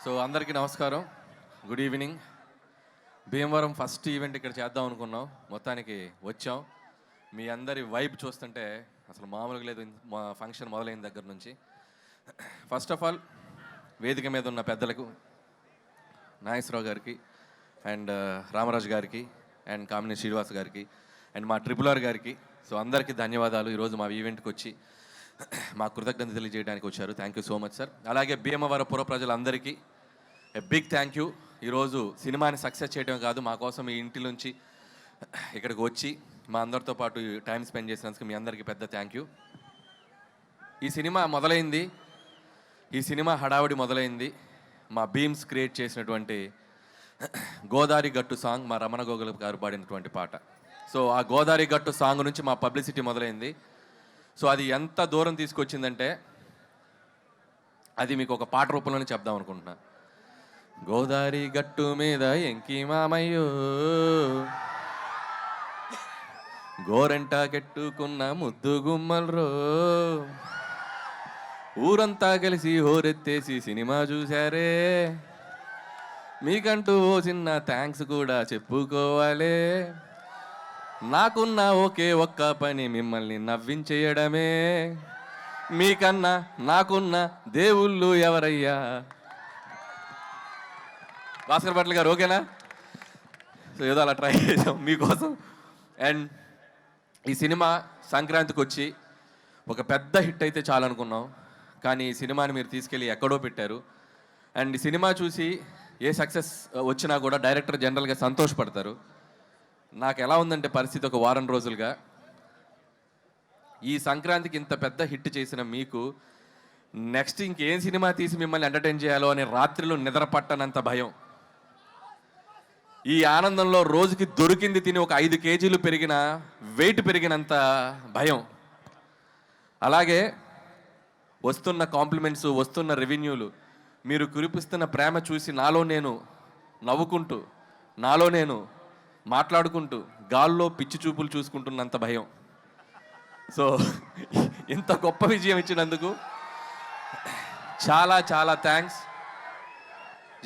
So అందరికీ నమస్కారం, good evening. Bhimavaram first event ఇక్కడ చేద్దాం అనుకున్నాం, మొత్తానికి వచ్చాం. మీ అందరి వైబ్ చూస్తుంటే అసలు మామూలుగా లేదు మా ఫంక్షన్ మొదలైన దగ్గర నుంచి. ఫస్ట్ ఆఫ్ ఆల్ వేదిక మీద ఉన్న పెద్దలకు, నాగేశ్వరరావు గారికి అండ్ రామరాజు గారికి అండ్ కామినేని శ్రీనివాస్ గారికి అండ్ మా RRR గారికి, సో అందరికీ ధన్యవాదాలు. ఈరోజు మా ఈవెంట్కి వచ్చి మా కృతజ్ఞత తెలియజేయడానికి వచ్చారు. Thank you so much sir. అలాగే భీమవరం పుర ప్రజలందరికీ బిగ్ థ్యాంక్ యూ. ఈరోజు సినిమాని సక్సెస్ చేయడం కాదు, మా కోసం మీ ఇంటి నుంచి ఇక్కడికి వచ్చి మా అందరితో పాటు టైం స్పెండ్ చేసినందుకు మీ అందరికీ పెద్ద థ్యాంక్ యూ. ఈ సినిమా మొదలైంది, ఈ సినిమా హడావుడి మొదలైంది మా బీమ్స్ క్రియేట్ చేసినటువంటి గోదారి గట్టు సాంగ్, మా రమణ గోగుల గారు పాడినటువంటి పాట. సో ఆ గోదారి గట్టు సాంగ్ నుంచి మా పబ్లిసిటీ మొదలైంది. సో అది ఎంత దూరం తీసుకొచ్చిందంటే అది మీకు ఒక పాట రూపంలోనే చెప్దాం అనుకుంటున్నా. గోదారి గట్టు మీద ఎంకి మామయ్యో, గోరంట కెట్టుకున్న ముద్దు గుమ్మల్రో, ఊరంతా కలిసి హోరెత్తేసి సినిమా చూశారే, మీకంటూ ఓ చిన్న థ్యాంక్స్ కూడా చెప్పుకోవాలే, నాకున్న ఒకే ఒక్క పని మిమ్మల్ని నవ్వించేయడమే, మీకన్నా నాకున్న దేవుళ్ళు ఎవరయ్యా. భాస్కర్ భట్ల గారు ఓకేనా? సో ఏదో అలా ట్రై చేసాం మీకోసం. అండ్ ఈ సినిమా సంక్రాంతికి వచ్చి ఒక పెద్ద హిట్ అయితే చాలనుకున్నాం, కానీ ఈ సినిమాని మీరు తీసుకెళ్ళి ఎక్కడో పెట్టారు. అండ్ ఈ సినిమా చూసి ఏ సక్సెస్ వచ్చినా కూడా డైరెక్టర్ జనరల్గా సంతోషపడతారు. నాకు ఎలా ఉందంటే పరిస్థితి, ఒక వారం రోజులుగా ఈ సంక్రాంతికి ఇంత పెద్ద హిట్ చేసిన మీకు నెక్స్ట్ ఇంకేం సినిమా తీసి మిమ్మల్ని ఎంటర్టైన్ చేయాలో అనే రాత్రిలో నిద్ర పట్టనంత భయం. ఈ ఆనందంలో రోజుకి దొరికింది తిని ఒక 5 కేజీలు పెరిగిన వెయిట్ పెరిగినంత భయం. అలాగే వస్తున్న కాంప్లిమెంట్స్, వస్తున్న రెవెన్యూలు, మీరు కురిపిస్తున్న ప్రేమ చూసి నాలో నేను నవ్వుకుంటూ, నాలో నేను మాట్లాడుకుంటూ గాల్లో పిచ్చి చూపులు చూసుకుంటున్నంత భయం. సో ఇంత గొప్ప విజయం ఇచ్చినందుకు చాలా చాలా థ్యాంక్స్.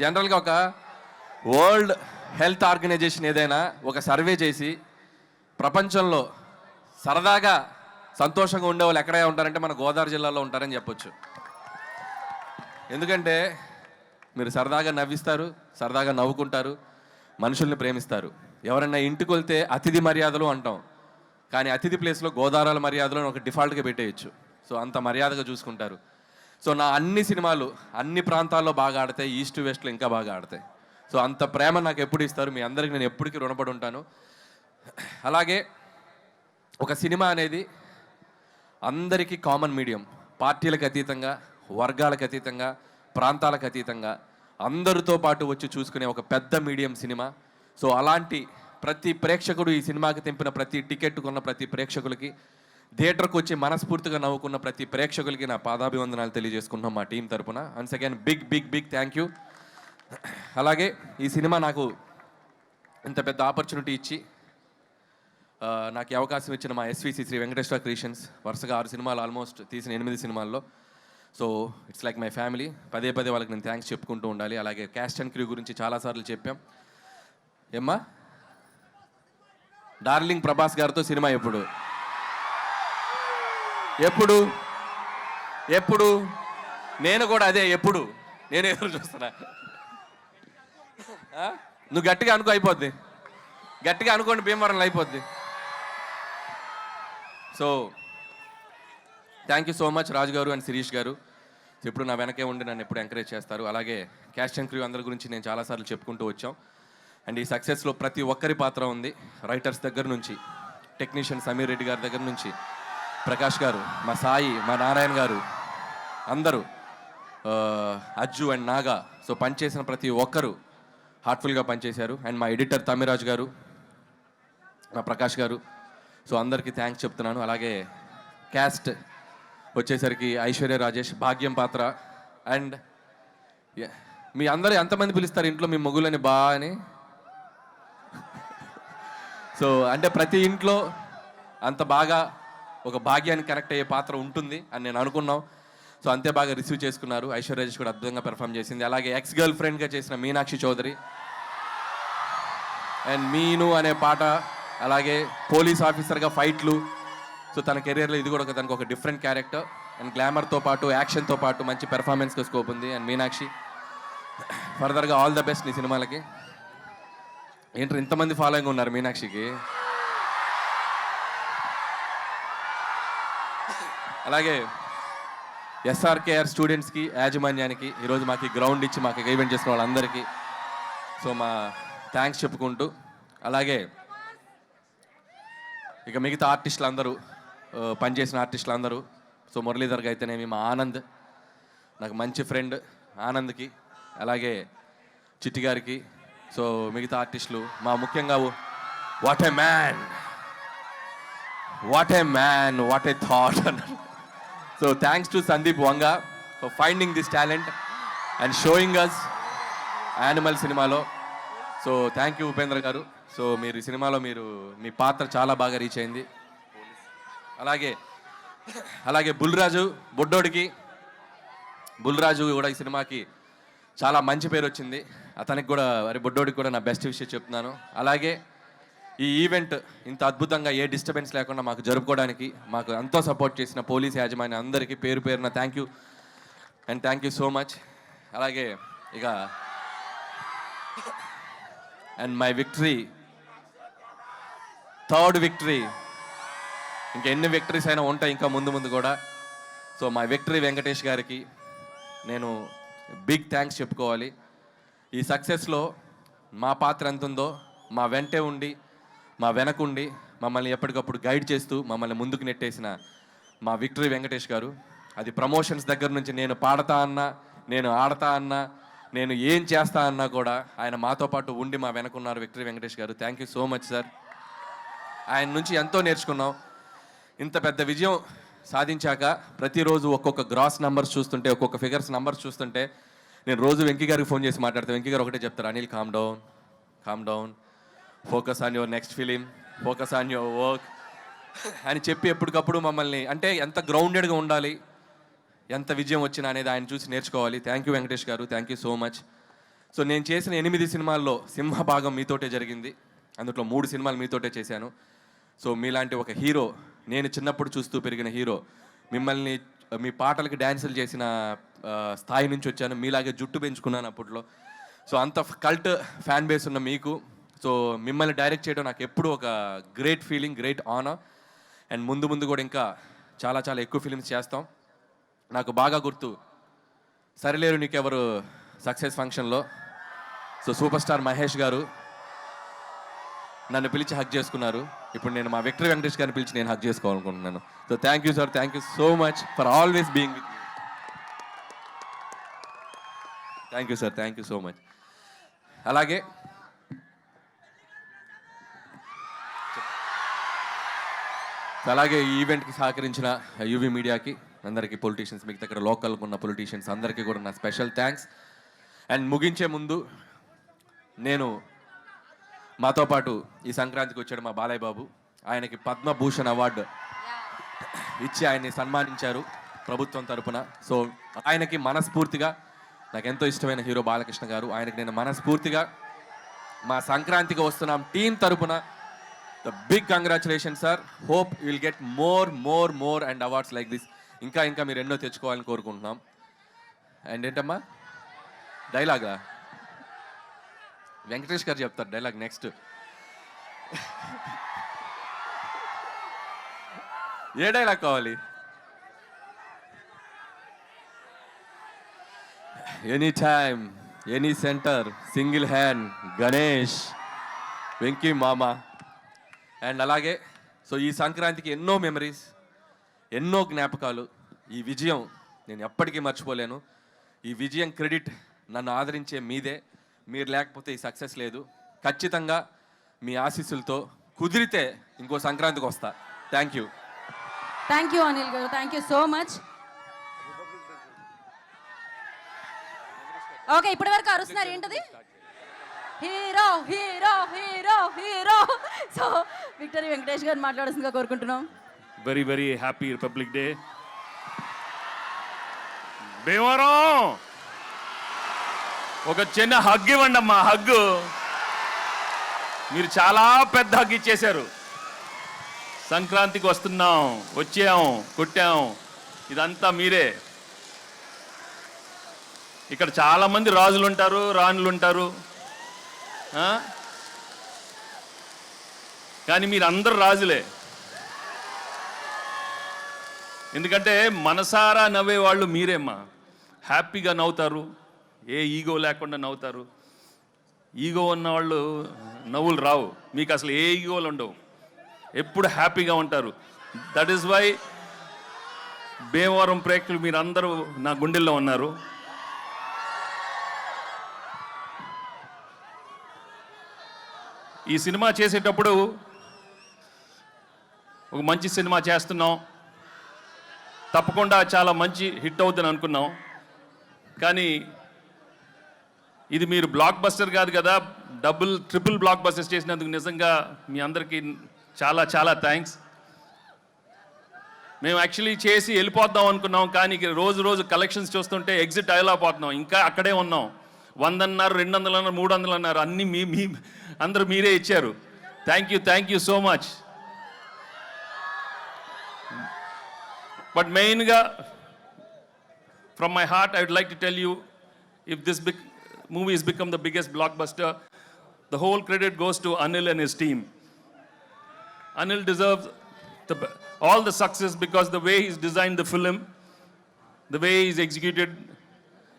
జనరల్గా ఒక వరల్డ్ హెల్త్ ఆర్గనైజేషన్ ఏదైనా ఒక సర్వే చేసి ప్రపంచంలో సరదాగా సంతోషంగా ఉండేవాళ్ళు ఎక్కడే ఉంటారంటే మన గోదావరి జిల్లాలో ఉంటారని చెప్పొచ్చు. ఎందుకంటే మీరు సరదాగా నవ్విస్తారు, సరదాగా నవ్వుకుంటారు, మనుషుల్ని ప్రేమిస్తారు. ఎవరన్నా ఇంటికి వెళ్తే అతిథి మర్యాదలు అంటాం, కానీ అతిథి ప్లేస్లో గోదావరి మర్యాదలు ఒక డిఫాల్ట్గా పెట్టేయచ్చు. సో అంత మర్యాదగా చూసుకుంటారు. సో నా అన్ని సినిమాలు అన్ని ప్రాంతాల్లో బాగా ఆడతాయి, ఈస్ట్ వెస్ట్లో ఇంకా బాగా ఆడతాయి. సో అంత ప్రేమ నాకు ఎప్పుడు ఇస్తారు, మీ అందరికి నేను ఎప్పటికీ రుణపడి ఉంటాను. అలాగే ఒక సినిమా అనేది అందరికీ కామన్ మీడియం, పార్టీలకు అతీతంగా, వర్గాలకు అతీతంగా, ప్రాంతాలకు అతీతంగా అందరితో పాటు వచ్చి చూసుకునే ఒక పెద్ద మీడియం సినిమా. సో అలాంటి ప్రతి ప్రేక్షకుడు, ఈ సినిమాకి తెంపిన ప్రతి టికెట్ కొన్న ప్రతి ప్రేక్షకులకి, థియేటర్కి వచ్చి మనస్ఫూర్తిగా నవ్వుకున్న ప్రతి ప్రేక్షకులకి నా పాదాభివందనాలు తెలియజేసుకుంటున్నాం మా టీం తరపున. Once again big big big thank you. అలాగే ఈ సినిమా నాకు ఇంత పెద్ద ఆపర్చునిటీ ఇచ్చి నాకు ఈ అవకాశం ఇచ్చిన మా SVC శ్రీ వెంకటేశ్వర క్రియేషన్స్, వరుసగా 6 సినిమాలు ఆల్మోస్ట్ తీసిన 8 సినిమాల్లో. So it's like my family. పదే పదే వాళ్ళకి నేను థ్యాంక్స్ చెప్పుకుంటూ ఉండాలి. అలాగే క్యాస్ట్ అండ్ క్రూ గురించి చాలాసార్లు చెప్పాం. ఏమ్మా డార్లింగ్ ప్రభాస్ గారితో సినిమా ఎప్పుడు ఎప్పుడు ఎప్పుడు నేను కూడా అదే ఎప్పుడు నేను ఎదురు చూస్తున్నా. నువ్వు గట్టిగా అనుకో, అయిపోద్ది. గట్టిగా అనుకోండి, భీమవరంలో అయిపోద్ది. So thank you so much Raju garu and Sirish గారు. ఎప్పుడు నా వెనకే ఉండి నన్ను ఎప్పుడు ఎంకరేజ్ చేస్తారు. అలాగే క్యాస్ట్ అండ్ క్రూ అందరి గురించి నేను చాలాసార్లు చెప్పుకుంటూ వచ్చాం. అండ్ ఈ సక్సెస్లో ప్రతి ఒక్కరి పాత్ర ఉంది. రైటర్స్ దగ్గర నుంచి, టెక్నీషియన్ సమీర్ రెడ్డి గారి దగ్గర నుంచి, ప్రకాష్ గారు, మా సాయి, మా నారాయణ గారు, అందరూ, అజ్జు అండ్ నాగా. సో పనిచేసిన ప్రతి ఒక్కరు హార్ట్ఫుల్గా పనిచేశారు. అండ్ మా ఎడిటర్ తమిరాజు గారు, మా ప్రకాష్ గారు. సో అందరికీ థ్యాంక్స్ చెప్తున్నాను. అలాగే క్యాస్ట్ వచ్చేసరికి ఐశ్వర్య రాజేష్, భాగ్యం పాత్ర. అండ్ మీ అందరూ ఎంతమంది పిలుస్తారు ఇంట్లో మీ మొగులని బా అని? సో అంటే ప్రతి ఇంట్లో అంత బాగా ఒక భాగ్యానికి కనెక్ట్ అయ్యే పాత్ర ఉంటుంది అని నేను అనుకున్నాం. సో అంతే బాగా రిసీవ్ చేసుకున్నారు. ఐశ్వర్య రాజేష్ కూడా అద్భుతంగా పెర్ఫామ్ చేసింది. అలాగే ఎక్స్ గర్ల్ ఫ్రెండ్గా చేసిన మీనాక్షి చౌదరి అండ్ మీను అనే పాట, అలాగే పోలీస్ ఆఫీసర్గా ఫైట్లు. సో తన కెరియర్లో ఇది కూడా తనకు ఒక డిఫరెంట్ క్యారెక్టర్ అండ్ గ్లామర్తో పాటు యాక్షన్తో పాటు మంచి పెర్ఫార్మెన్స్కి స్కోప్ ఉంది. అండ్ మీనాక్షి ఫర్దర్గా ఆల్ ద బెస్ట్ నీ సినిమాలకి. ఏంటో ఇంతమంది ఫాలోయింగ్ ఉన్నారు మీనాక్షికి. అలాగే ఎస్ఆర్కేఆర్ స్టూడెంట్స్కి, యాజమాన్యానికి, ఈరోజు మాకు గ్రౌండ్ ఇచ్చి మాకు ఈవెంట్ చేసిన వాళ్ళందరికీ సో మా థ్యాంక్స్ చెప్పుకుంటూ, అలాగే ఇక మిగతా ఆర్టిస్టులు అందరూ, పనిచేసిన ఆర్టిస్టులు అందరూ, సో మురళీధర్కి అయితేనేమి, మా ఆనంద్ నాకు మంచి ఫ్రెండ్ ఆనంద్కి, అలాగే చిట్టి గారికి, సో మిగతా ఆర్టిస్టులు, మా ముఖ్యంగా what a man, what a man, what a thought అన్నారు. So thanks to Sandeep Vanga for finding this talent and showing us Animal సినిమాలో. So thank you Upendra garu. సో మీరు ఈ సినిమాలో మీ పాత్ర చాలా బాగా రీచ్ అయింది. అలాగే బుల్రాజు బొడ్డోడికి, బుల్రాజు కూడా ఈ సినిమాకి చాలా మంచి పేరు వచ్చింది. అతనికి కూడా బొడ్డోడికి కూడా నా బెస్ట్ విషయం చెప్తున్నాను. అలాగే ఈ ఈవెంట్ ఇంత అద్భుతంగా ఏ డిస్టర్బెన్స్ లేకుండా మాకు జరుపుకోవడానికి మాకు ఎంతో సపోర్ట్ చేసిన పోలీస్ యాజమాన్యం అందరికీ పేరు పేరున thank you and thank you so much. అలాగే ఇక and my victory, third victory, ఇంకా ఎన్ని విక్టరీస్ అయినా ఉంటాయి ఇంకా ముందు ముందు కూడా. సో మై విక్టరీ వెంకటేష్ గారికి నేను బిగ్ థ్యాంక్స్ చెప్పుకోవాలి. ఈ సక్సెస్లో మా పాత్ర ఎంత ఉందో మా వెంటే ఉండి, మా వెనకుండి మమ్మల్ని ఎప్పటికప్పుడు గైడ్ చేస్తూ మమ్మల్ని ముందుకు నెట్టేసిన మా విక్టరీ వెంకటేష్ గారు. అది ప్రమోషన్స్ దగ్గర నుంచి నేను పాడతా అన్నా, నేను ఆడతా అన్నా, నేను ఏం చేస్తా అన్నా కూడా ఆయన మాతో పాటు ఉండి మా వెనకున్నారు విక్టరీ వెంకటేష్ గారు. Thank you so much sir. ఆయన నుంచి ఎంతో నేర్చుకున్నాం. ఇంత పెద్ద విజయం సాధించాక ప్రతిరోజు ఒక్కొక్క గ్రాస్ నెంబర్స్ చూస్తుంటే, ఒక్కొక్క ఫిగర్స్ నెంబర్స్ చూస్తుంటే నేను రోజు వెంకీ గారికి ఫోన్ చేసి మాట్లాడితే వెంకీ గారు ఒకటే చెప్తారు, Anil calm down, focus on your next film, focus on your work అని చెప్పి ఎప్పటికప్పుడు మమ్మల్ని, అంటే ఎంత గ్రౌండెడ్గా ఉండాలి, ఎంత విజయం వచ్చినా అనేది ఆయన చూసి నేర్చుకోవాలి. థ్యాంక్ యూ వెంకటేష్ గారు, thank you so much. So నేను చేసిన 8 సినిమాల్లో సింహభాగం మీతోటే జరిగింది. అందులో 3 సినిమాలు మీతోటే చేశాను. సో మీలాంటి ఒక హీరో, నేను చిన్నప్పుడు చూస్తూ పెరిగిన హీరో, మిమ్మల్ని మీ పాటలకి డ్యాన్సులు చేసిన స్థాయి నుంచి వచ్చాను. మీలాగే జుట్టు పెంచుకున్నాను అప్పట్లో. సో అంత కల్ట్ ఫ్యాన్ బేస్ ఉన్న మీకు, సో మిమ్మల్ని డైరెక్ట్ చేయడం నాకు ఎప్పుడు ఒక great feeling, great honour. And ముందు కూడా ఇంకా చాలా చాలా ఎక్కువ ఫిలిమ్స్ చేస్తాం. నాకు బాగా గుర్తు సరిలేరు నీకెవరు సక్సెస్ ఫంక్షన్లో సో సూపర్ స్టార్ మహేష్ గారు నన్ను పిలిచి హక్ చేసుకున్నారు. ఇప్పుడు నేను మా విక్టరీ వెంకటేష్ గారిని పిలిచి నేను హక్ చేసుకోవాలనుకుంటున్నాను. So thank you sir, thank you so much for always being with me. Thank you sir, thank you so much. అలాగే ఈ ఈవెంట్కి సహకరించిన యూవీ మీడియాకి అందరికీ, పొలిటీషియన్స్, మిగతా ఇక్కడ లోకల్గా ఉన్న పొలిటీషియన్స్ అందరికీ కూడా నా స్పెషల్ థ్యాంక్స్. అండ్ ముగించే ముందు నేను మాతో పాటు ఈ సంక్రాంతికి వచ్చాడు మా బాలయ్య బాబు. ఆయనకి పద్మభూషణ్ అవార్డు ఇచ్చి ఆయన్ని సన్మానించారు ప్రభుత్వం తరపున. సో ఆయనకి మనస్ఫూర్తిగా, నాకు ఎంతో ఇష్టమైన హీరో బాలకృష్ణ గారు, ఆయనకి నేను మనస్ఫూర్తిగా మా సంక్రాంతికి వస్తున్నాం టీం తరపున the big congratulation sir. Hope you will get more and awards like this. ఇంకా మీరు ఎన్నో తెచ్చుకోవాలని కోరుకుంటున్నాం. అండ్ ఏంటమ్మా డైలాగా వెంకటేష్ గారు చెప్తారు డైలాగ్ నెక్స్ట్. ఏ డైలాగ్ కావాలి? Any time, any centre, single hand, Ganesh, Venky మామ. అండ్ అలాగే సో ఈ సంక్రాంతికి ఎన్నో మెమరీస్, ఎన్నో జ్ఞాపకాలు. ఈ విజయం నేను ఎప్పటికీ మర్చిపోలేను. ఈ విజయం క్రెడిట్ నన్ను ఆదరించే మీదే. మీరు లేకపోతే ఈ సక్సెస్ లేదు. ఖచ్చితంగా మీ ఆశీస్సులతో కుదిరితే ఇంకో సంక్రాంతికి వస్తా. థ్యాంక్ యూ అనిల్ గారు, thank you so much. Okay, ఇప్పటి వరకు అరుస్తున్నారు ఏంటది? Hero hero hero hero. So victory Venkatesh గారు మాట్లాడాల్సిందిగా కోరుకుంటున్నాం. Very happy Republic Day. Bhimavaram ఒక చిన్న హగ్ ఇవ్వండి అమ్మా, హగ్గు. మీరు చాలా పెద్ద హగ్ ఇచ్చేశారు. సంక్రాంతికి వస్తున్నాం, వచ్చాం, కొట్టాం, ఇదంతా మీరే. ఇక్కడ చాలామంది రాజులు ఉంటారు, రాణులు ఉంటారు, కానీ మీరు అందరు రాజులే. ఎందుకంటే మనసారా నవ్వే వాళ్ళు మీరేమ్మా. హ్యాపీగా నవ్వుతారు, ఏ ఈగో లేకుండా నవ్వుతారు. ఈగో ఉన్న వాళ్ళు నవ్వులు రావు, మీకు అసలు ఏ ఈగోలు ఉండవు, ఎప్పుడు హ్యాపీగా ఉంటారు. దట్ ఈస్ వై భీమవరం ప్రేక్షకులు మీరందరూ నా గుండెల్లో ఉన్నారు. ఈ సినిమా చేసేటప్పుడు ఒక మంచి సినిమా చేస్తున్నాం, తప్పకుండా చాలా మంచి హిట్ అవుతుందని అనుకున్నాం. కానీ ఇది మీరు బ్లాక్ బస్టర్ కాదు కదా, ట్రిపుల్ బ్లాక్ బస్టర్స్ చేసినందుకు నిజంగా మీ అందరికీ చాలా చాలా థ్యాంక్స్. మేము యాక్చువల్లీ చేసి వెళ్ళిపోద్దాం అనుకున్నాం, కానీ రోజు రోజు కలెక్షన్స్ చూస్తుంటే ఎగ్జిట్ అయ్యలేకపోతున్నాం. ఇంకా అక్కడే ఉన్నాం. 100 అన్నారు, 200 అన్నారు, 300 అన్నారు, అన్నీ మీ అందరూ మీరే ఇచ్చారు. Thank you so much. But మెయిన్గా from my heart I would like to tell you, if this movie has become the biggest blockbuster, the whole credit goes to Anil and his team. Anil deserves all the success because the way he's designed the film, the way he's executed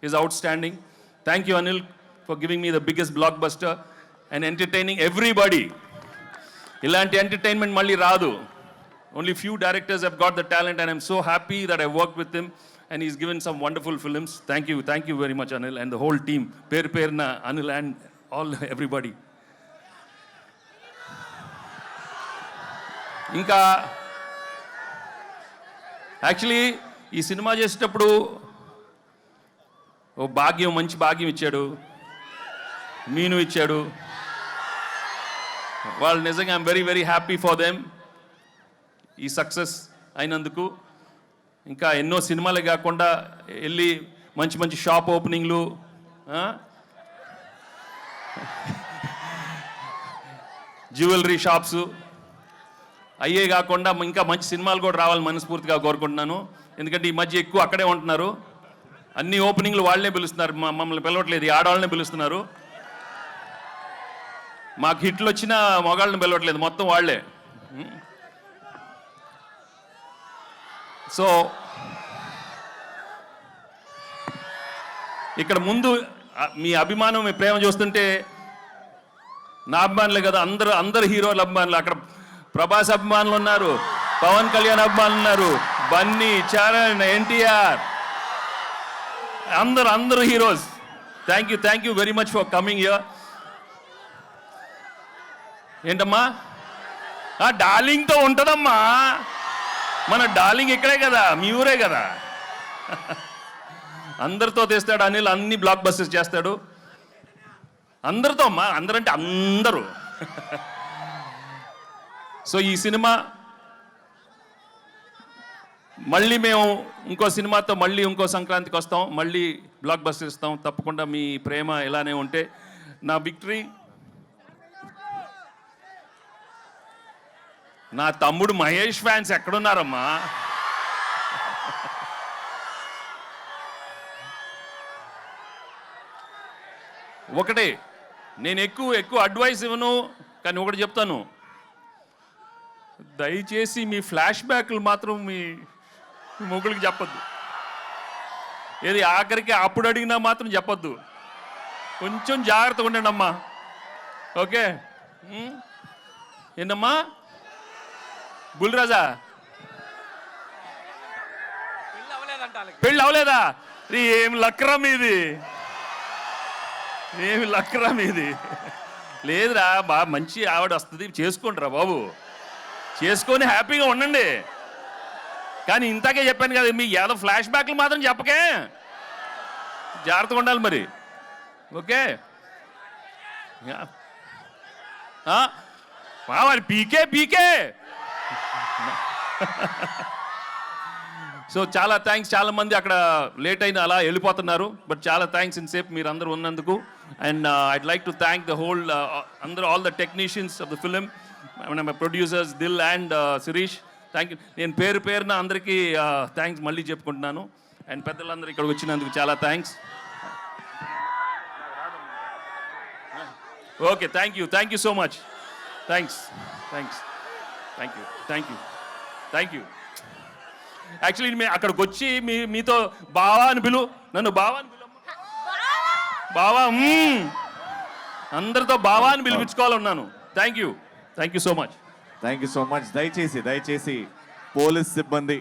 is outstanding. Thank you, Anil, for giving me the biggest blockbuster and entertaining everybody. Ilanti entertainment malli raadu. Only few directors have got the talent, and I'm so happy that I worked with him and he's given some wonderful films. Thank you very much, Anil, and the whole team. Perna, Anil and all everybody. ఇంకా actually ఈ cinema చేసేటప్పుడు ఓ మంచి భాగ్యం ఇచ్చాడు, మీను ఇచ్చాడు. వాళ్ళు నిజంగా I'm very very happy for them ఈ సక్సెస్ అయినందుకు. ఇంకా ఎన్నో సినిమాలే కాకుండా వెళ్ళి మంచి మంచి షాప్ ఓపెనింగ్లు, జ్యువెలరీ షాప్స్ అయ్యే కాకుండా ఇంకా మంచి సినిమాలు కూడా రావాలని మనస్ఫూర్తిగా కోరుకుంటున్నాను. ఎందుకంటే ఈ మధ్య ఎక్కువ అక్కడే ఉంటున్నారు, అన్ని ఓపెనింగ్లు వాళ్ళనే పిలుస్తున్నారు, మమ్మల్ని పిలవట్లేదు, ఈ ఆడవాళ్ళని పిలుస్తున్నారు. మాకు హిట్లు వచ్చినా మగాళ్ళని పిలవట్లేదు, మొత్తం వాళ్ళే. సో ఇక్కడ ముందు మీ అభిమానం, మీ ప్రేమ చూస్తుంటే నా అభిమానులే కదా, అందరు హీరోల అభిమానులు. అక్కడ ప్రభాస్ అభిమానులు ఉన్నారు, పవన్ కళ్యాణ్ అభిమానులు ఉన్నారు, బన్నీ, చరణ్, ఎన్టీఆర్, అందరు heroes. Thank you very much for coming here. ఏంటమ్మా డార్లింగ్తో ఉంటుందమ్మా, మన డార్లింగ్ ఇక్కడే కదా, మీ ఊరే కదా. అందరితో తెస్తాడు అనిల్, అన్ని బ్లాక్ బస్టర్స్ చేస్తాడు అందరితో అమ్మా, అందరంటే అందరూ. సో ఈ సినిమా మళ్ళీ మేము ఇంకో సినిమాతో మళ్ళీ ఇంకో సంక్రాంతికి వస్తాం, మళ్ళీ బ్లాక్ బస్టర్ ఇస్తాం. తప్పకుండా మీ ప్రేమ ఇలానే ఉంటే నా విక్టరీ. నా తమ్ముడు మహేష్ ఫ్యాన్స్ ఎక్కడున్నారమ్మా? ఒకటే, నేను ఎక్కువ అడ్వైస్ ఇవ్వను, కానీ ఒకటి చెప్తాను, దయచేసి మీ ఫ్లాష్ బ్యాక్లు మాత్రం మీ మొగుడికి చెప్పద్దు. ఏది ఆఖరికి అప్పుడు అడిగినా మాత్రం చెప్పద్దు. కొంచెం జాగ్రత్తగా ఉండండి అమ్మా, ఓకే? ఏంటమ్మా బుల్రాజా, పెళ్ళి అవలేదా? ఏం లక్రా మీది, ఏమి లక్రా మీది? లేదురా బాగా మంచి ఆవిడ వస్తుంది, చేసుకోండి రా బాబు, చేసుకొని హ్యాపీగా ఉండండి. కానీ ఇంతకే చెప్పాను కదా, మీ ఏదో ఫ్లాష్ బ్యాక్లు మాత్రం చెప్పకే, జాగ్రత్తగా ఉండాలి మరి, ఓకే? మరి పీకే సో చాలా థ్యాంక్స్. చాలా మంది అక్కడ లేట్ అయిన అలా వెళ్ళిపోతున్నారు, బట్ చాలా థ్యాంక్స్ ఇన్సేపు మీరు అందరూ ఉన్నందుకు. And I'd like to thank the whole అందరూ, all the technicians of the film, my producers Dil and Shirish. Thank you. నేను పేరున అందరికీ థ్యాంక్స్ మళ్ళీ చెప్పుకుంటున్నాను. అండ్ పెద్దలందరూ ఇక్కడికి వచ్చినందుకు చాలా thanks. Okay, thank you so much. Thanks. Actually మేము అక్కడికి వచ్చి మీతో బావా అని పిలు, నన్ను బావా అని పిలు, బావా అందరితో బావా అని పిలిపించుకోవాలన్నాను. Thank you so much. Thank you so much. దయచేసి పోలీస్ సిబ్బంది